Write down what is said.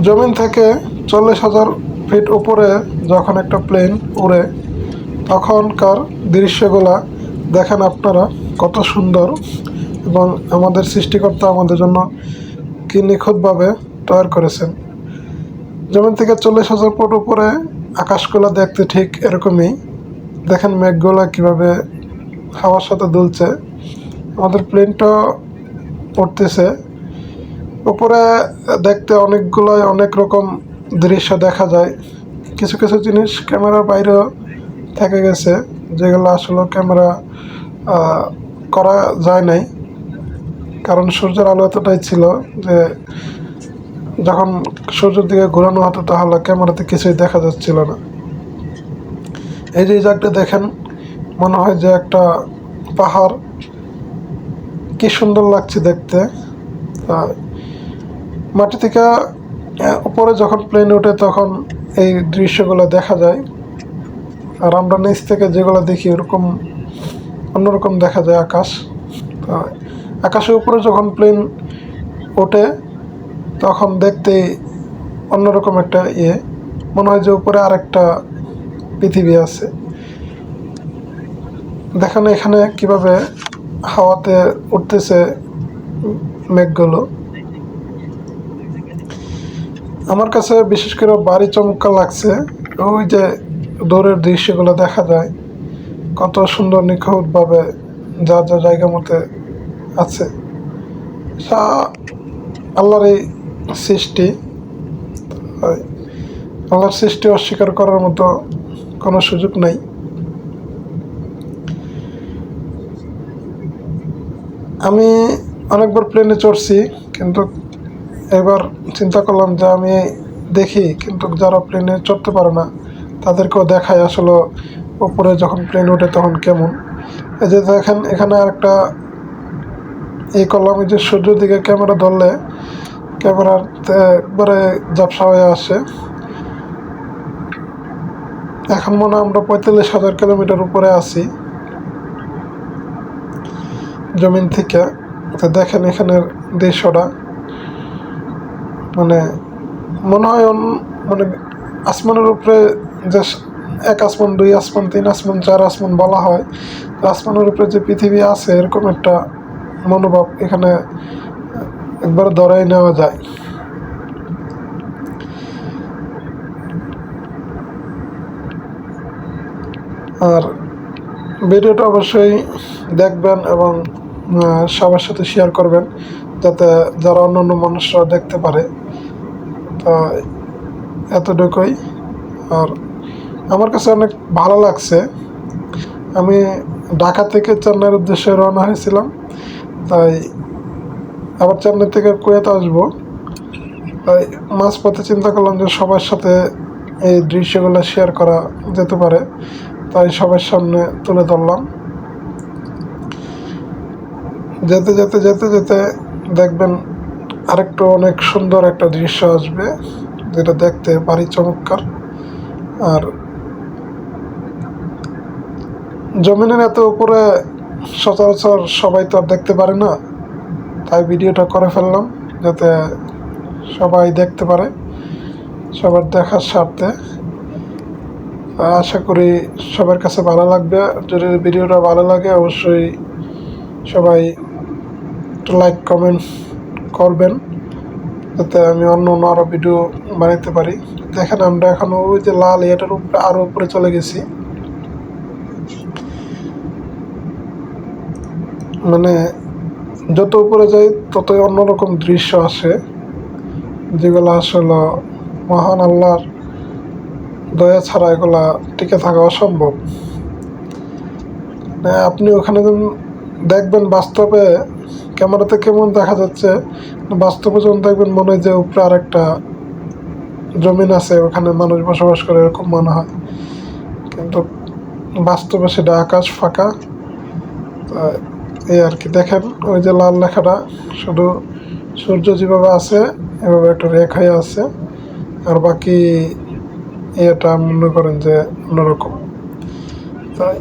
জমিন থেকে 40,000 ফিট উপরে যখন একটা প্লেন উড়ে তখনকার দৃশ্যগুলা দেখেন আপনারা কত সুন্দর, এবং আমাদের সৃষ্টিকর্তা আমাদের জন্য কি নিখুঁতভাবে তৈরি করেছেন। জমিন থেকে 40,000 ফুট উপরে আকাশগুলো দেখতে ঠিক এরকমই। দেখেন মেঘগুলো কিভাবে হাওয়ার সাথে দুলছে, আমাদের প্লেনটা উঠতেছে উপরে। দেখতে অনেক রকম দৃশ্য দেখা যায়। কিছু কিছু জিনিস ক্যামেরার বাইরেও থেকে গেছে, যেগুলো আসলে ক্যামেরা করা যায় নাই, কারণ সূর্যের আলো এতটাই ছিল যে যখন সূর্যের দিকে ঘোরানো হতো তাহলে ক্যামেরাতে কিছুই দেখা যাচ্ছিল না। এই যে জায়গাটা দেখেন, মনে হয় যে একটা পাহাড়, কি সুন্দর লাগছে দেখতে। মাটি থেকে উপরে যখন প্লেন ওঠে তখন এই দৃশ্যগুলো দেখা যায়, আর আমরা নিচ থেকে যেগুলো দেখি ওরকম অন্যরকম দেখা যায় আকাশ। আকাশের উপরে যখন প্লেন ওঠে তখন দেখতে অন্যরকম একটা মনে হয় যে উপরে আরেকটা পৃথিবী আছে। দেখেন এখানে কিভাবে হাওয়াতে উঠতেছে মেঘগুলো। আমার কাছে বিশেষ করে বাড়ি চমৎকার লাগছে। ওই যে দূরের দৃশ্যগুলো দেখা যায় কত সুন্দর নিখুঁতভাবে যা যা জায়গা মতে আছে। আল্লাহর এই সৃষ্টি, আল্লাহর সৃষ্টি অস্বীকার করার মতো কোনো সুযোগ নাই। আমি অনেকবার প্লেনে চড়ছি, কিন্তু এবার চিন্তা করলাম যে আমি দেখি, কিন্তু যারা প্লেনে চড়তে পারে না তাদেরকেও দেখায় আসলে উপরে যখন প্লেন ওঠে তখন কেমন। এই যে দেখেন এখানে আরেকটা করলাম, এই যে সূর্যের দিকে ক্যামেরা ধরলে ক্যামেরাতে একবারে ঝাপসা হয়ে আসে। এখন মনে হয় আমরা 45,000 কিলোমিটার উপরে আছি জমিন থেকে। তো দেখেন এখানের দৃশ্যটা, মানে মনে হয় মানে আসমানের উপরে যে এক আসমান, দুই আসমান, তিন আসমান, চার আসমান বলা হয়, আসমানের উপরে যে পৃথিবী আছে এরকম একটা মনোভাব এখানে একবার ধরাই নেওয়া যায়। আর ভিডিওটা অবশ্যই দেখবেন এবং সবার সাথে শেয়ার করবেন, যাতে যারা অন্য মানুষরা দেখতে পারে। তো এতটুকুই। আর আমার কাছে অনেক ভালো লাগছে। আমি ঢাকা থেকে চেন্নাইয়ের উদ্দেশ্যে রওনা হয়েছিলাম, তাই আবার চেন্নাই থেকে কুয়েত আসবো। তাই মাঝপথে চিন্তা করলাম যে সবার সাথে এই দৃশ্যগুলো শেয়ার করা যেতে পারে, তাই সবার সামনে তুলে ধরলাম। যেতে যেতে যেতে যেতে দেখবেন আরেকটু অনেক সুন্দর একটা দৃশ্য আসবে, যেটা দেখতে ভারী চমৎকার। আর জমিনের এত উপরে সচরাচর সবাই তো আর দেখতে পারে না, তাই ভিডিওটা করে ফেললাম যাতে সবাই দেখতে পারে, সবার দেখার স্বার্থে। আশা করি সবার কাছে ভালো লাগবে। যদি ভিডিওটা ভালো লাগে অবশ্যই সবাই একটু লাইক কমেন্ট করবেন, যাতে আমি অন্য আরও ভিডিও বানাতে পারি। দেখেন আমরা এখন ওই যে লাল এটার উপরে আরও উপরে চলে গেছি, মানে যত উপরে যাই ততই অন্যরকম দৃশ্য আসে, যেগুলো আসলে মহান আল্লাহর দয়া ছাড়া এগুলা টিকে থাকা অসম্ভব। আপনি ওখানে দেখবেন বাস্তবে ক্যামেরাতে কেমন দেখা যাচ্ছে, বাস্তবে যখন দেখবেন মনে হয় যে উপরে আর একটা জমিন আছে, ওখানে মানুষ বসবাস করে এরকম মনে হয়, কিন্তু বাস্তবে সেটা আকাশ ফাঁকা। এই আর কি। দেখেন ওই যে লাল লেখাটা, শুধু সূর্য যেভাবে আছে এভাবে একটা রেখায় আছে, আর বাকি এটা মনে করেন যে অন্যরকম। তাই